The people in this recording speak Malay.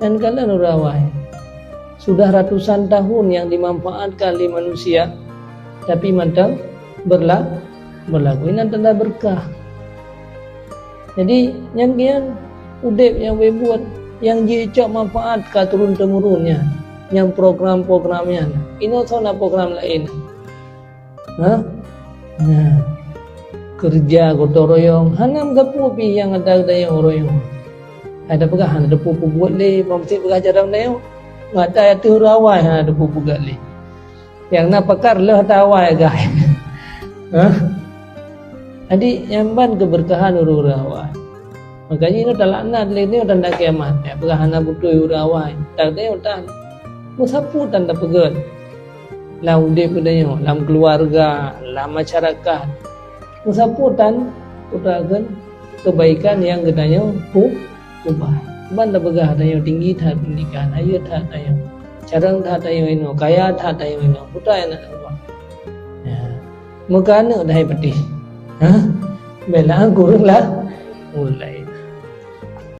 Dan kala nurawai sudah ratusan tahun yang dimanfaatkan oleh manusia, tapi mantap berlaku ini tanda berkah. Jadi yang kian udip yang buat yang jicok manfaat ka turun temurunnya, yang program-programnya ini sana program lain. Nah, kerja gotong royong hanam gapu pi yang ada yang royong. Ada pegahan ada pupu buat le pamti pengajaran leo ngata tu rawai ada pupu gat le. Yang nak pakar lah tawai gai. Jadi yang ban keberkahan rawai. Makanya ini talaknat le ni tanda kiamat. Ya pegahan butuh rawai. Tak teu tan. Musapu tanda pegat. Lam udip kedayo, lam keluarga, lam masyarakat. Musapu tan utakan kebaikan yang kedayo ubah. Ban begah tayo tinggi tha pendidikan, ayo tha tayo. Carang tha tayo ino, kaya tha tayo ino. Putai nak ubah. Ya. Mukana dah pedih. Bela guru lah mulai.